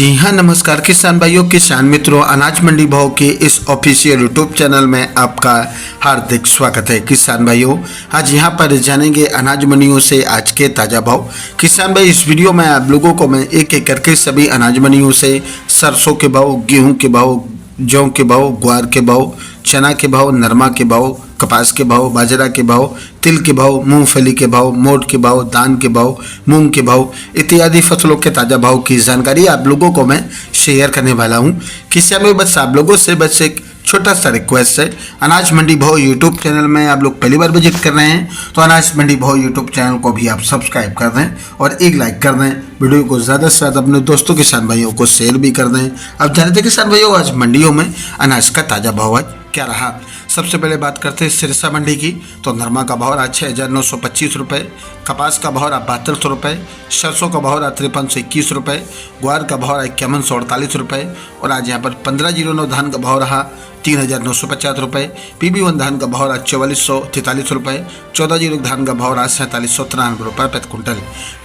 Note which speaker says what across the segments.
Speaker 1: जी हाँ, नमस्कार किसान भाइयों, किसान मित्रों। अनाज मंडी भाव के इस ऑफिशियल यूट्यूब चैनल में आपका हार्दिक स्वागत है। किसान भाइयों, आज यहाँ पर जानेंगे अनाज मंडियों से आज के ताज़ा भाव। किसान भाई, इस वीडियो में आप लोगों को मैं एक एक करके सभी अनाज मंडियों से सरसों के भाव, गेहूँ के भाव, जौ के भाव, ग्वार के भाव, चना के भाव, नरमा के भाव, कपास के भाव, बाजरा के भाव, तिल के भाव, मूंगफली के भाव, मोट के भाव, धान के भाव, मूंग के भाव इत्यादि फसलों के ताज़ा भाव की जानकारी आप लोगों को मैं शेयर करने वाला हूं। किसान में बस आप लोगों से बस एक छोटा सा रिक्वेस्ट है, अनाज मंडी भाव यूट्यूब चैनल में आप लोग पहली बार विजिट कर रहे हैं तो अनाज मंडी भाव यूट्यूब चैनल को भी आप सब्सक्राइब कर दें और एक लाइक कर दें। वीडियो को ज़्यादा से ज़्यादा अपने दोस्तों किसान भाइयों को शेयर भी कर दें। अब जानते हैं किसान भाइयों, आज मंडियों में अनाज का ताज़ा भाव आज क्या रहा। सबसे पहले बात करते हैं सिरसा मंडी की, तो नरमा का भाव रहा 6,925 रुपये, कपास का भाव रहा 7200 रुपये, सरसों का भाव रहा 5321 रुपये, ग्वार का भाव रहा 5148 रुपये और आज यहाँ पर 1509 धान का भाव रहा 3,950 रुपये, PB1 धान का भाव रहा 4443 रुपये, 14 धान का भाव रहा 4793 रुपये प्रति क्विंटल।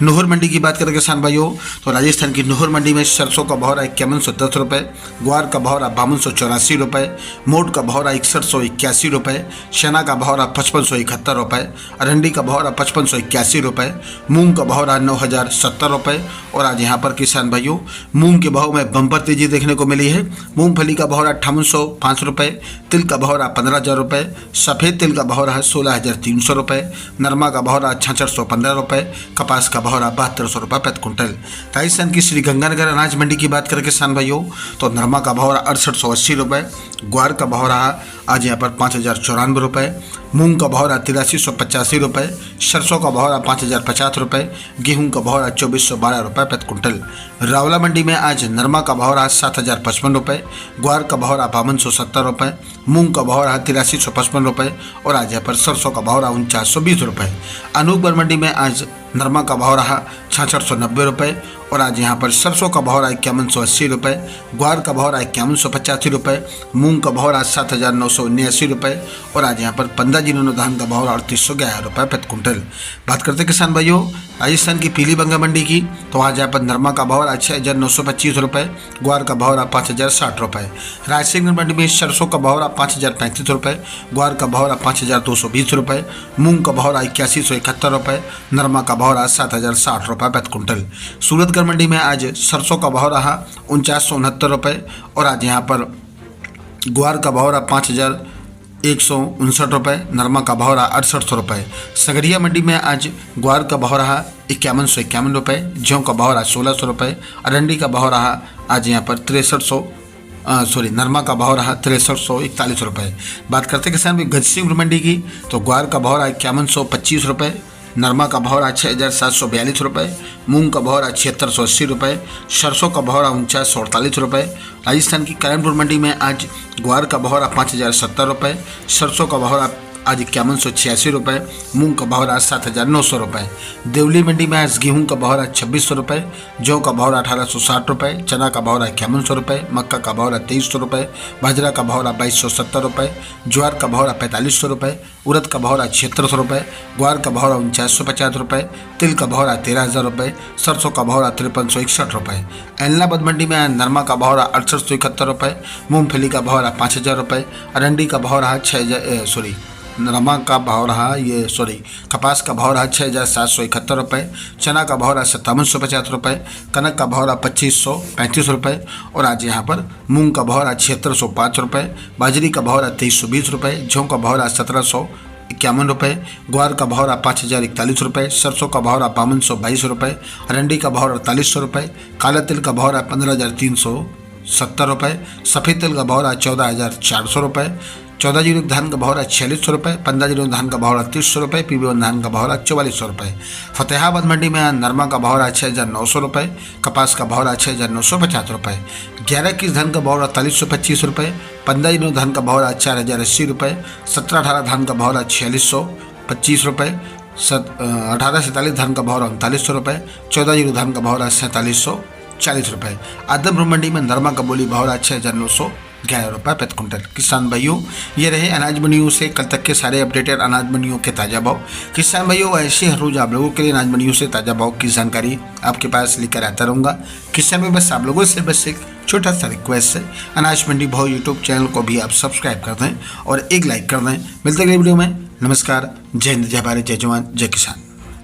Speaker 1: नूहर मंडी की बात करें किसान भाइयों, तो राजस्थान की नूहर मंडी में सरसों का भाव रहा 5110 रुपये, ग्वार का भाव रहा 5284 रुपये, मोट का भाव रहा 6181 रुपये, चना का भाव रहा 5571 रुपये, अरंडी का भाव रहा 5581 रुपये, मूंग का भाव रहा 9070 रुपये और आज यहाँ पर किसान भाइयों मूंग के भाव में बम्पर तेजी देखने को मिली है। मूंगफली का भाव रहा 5805 रुपये, तिल का भाव रहा 15,000 रुपये, सफ़ेद तिल का भाव रहा 16,300 रुपये, नरमा का भाव रहा 6615 रुपये, कपास का भाव रहा 7200 रुपये प्रति क्विंटल। राजस्थान की श्री गंगानगर अनाज मंडी की बात करें किसान भाइयों, तो नरमा का भाव रहा 6880 रुपये, ग्वार का भाव रहा आज यहाँ पर 5,094 रुपये, मूंग का भाव रहा 8385 रुपये, सरसों का भाव रहा 5,050 रुपये, गेहूं का भाव रहा 2412 रुपये प्रति क्विंटल। रावला मंडी में आज नरमा का भाव रहा 7,055 रुपये, ग्वार का भाव रहा 5270 रुपये, मूंग का भाव रहा 8355 रुपये और आज यहाँ पर सरसों का भाव रहा 4920 रुपये। अनूपगढ़ मंडी में आज नरमा का भाव रहा 6690 रुपये और आज यहाँ पर सरसों का भाव रहा 5180 रुपये, ग्वार का भाव रहा 5185 रुपये, मूंग का भाव रहा 7,979 रुपये और आज यहाँ पर 15 धान का भाव रहा 3811 रुपये प्रति क्विंटल। बात करते हैं किसान भाइयों राजस्थान की पीलीबंगा मंडी की, तो आज यहाँ पर नरमा का भाव रहा 6,925 रुपये, ग्वार का भाव रहा 5,060 रुपये। रायसेन मंडी में सरसों का भाव रहा 5,035 रुपये, ग्वार का भाव रहा 5,220 रुपये, मूंग का भाव रहा 8171 रुपये, नरमा का भाव रहा 7,060 रुपये प्रति क्विंटल। सूरतगढ़ मंडी में आज सरसों का भाव रहा 4969 रुपये और आज यहाँ पर ग्वार का भाव रहा 5,159 रुपये, नरमा का भाव रहा 6800 रुपये। सगरिया मंडी में आज ग्वार का भाव रहा 5151 रुपये, जौ का भाव रहा 1600 रुपये, अरंडी का भाव रहा आज यहाँ पर नरमा का भाव रहा 6341 रुपये। बात करते किसान भी गजसिंहपुर मंडी की, तो ग्वार का भाव रहा 5125 रुपये, नरमा का भाव रहा 6,742 रुपये, मूंग का भाव रहा 7680 रुपये, सरसों का भाव रहा 4948 रुपये। राजस्थान की कल्याणपुर मंडी में आज ग्वार का भाव रहा 5,070 रुपये, सरसों का भाव रहा आज 5186 रुपये, मूंग का भाव रहा 7,900 रुपये। देवली मंडी में आज गेहूं का भाव रहा 2600 रुपये, जौ का भाव रहा 1,860 रुपये, चना का भाव रहा 5100 रुपये, मक्का का भाव रहा 2300 रुपये, बाजरा का भाव रहा 2,270 रुपये, ज्वार का भाव रहा 4,500 रुपये, उड़द का भाव रहा 7600 रुपये, ग्वार का भाव रहा 4950 रुपये, तिल का भाव रहा 13,000 रुपये, सरसों का भाव रहा 5361 रुपये। एलनाबाद मंडी में नरमा का भाव रहा 6871 रुपये, मूंगफली का भाव रहा 5,000 रुपये, अरंडी का भाव रहा नरमा का भाव रहा कपास का भाव रहा 6,771 रुपये, चना का भाव रहा 5750 रुपये, कनक का भाव रहा 2,535 रुपये और आज यहाँ पर मूंग का भाव रहा 7605 रुपये, बाजरी का भाव रहा 2,320 रुपये, जौ का भाव रहा 1,751 रुपये, ग्वार का भाव रहा 5,041 रुपये, सरसों का भाव रहा 5,222 रुपये, अरंडी का भाव रहा 4,400 रुपये, काला तिल का भाव रहा 15,370 रुपये, सफ़ेद तिल का भाव रहा 14,400 रुपये, 14 धान का भाव रहा 4600 रुपये, 15 धान का भाव रहा 300 रुपये, PB1 धान का भाव रहा 4400 रुपये। फतेहाबाद मंडी में नरमा का भाव रहा 6,900 रुपये, कपास का भाव रहा 6,950 रुपये, 11-21 धान का भाव रहा 4,425 रुपये, 15 धान का भाव रहा 4,080 रुपये, 17-18 धान का भाव रहा 4,625 रुपये, 18-47 धान का भाव रहा 3900 रुपये, 14 धान का भाव रहा 4,740 रुपये। आदमपुर मंडी में नरमा का बोली भाव रहा 6,900 11 रुपये प्रति क्विंटल। किसान भाइयों, ये रहे अनाज मंडियों से कल तक के सारे अपडेटेड अनाज मंडियों के ताज़ा भाव। किसान भाइयों, ऐसे हर रोज़ आप लोगों के लिए अनाज मंडियों से ताज़ा भाव की जानकारी आपके पास लेकर आता रहूँगा। किसान में बस आप लोगों से बस एक छोटा सा रिक्वेस्ट है, अनाज मंडी भाव यूट्यूब चैनल को भी आप सब्सक्राइब कर दें और एक लाइक कर दें। मिलते अगले वीडियो में। नमस्कार, जय हिंद, जय भारत, जय जवान, जय किसान।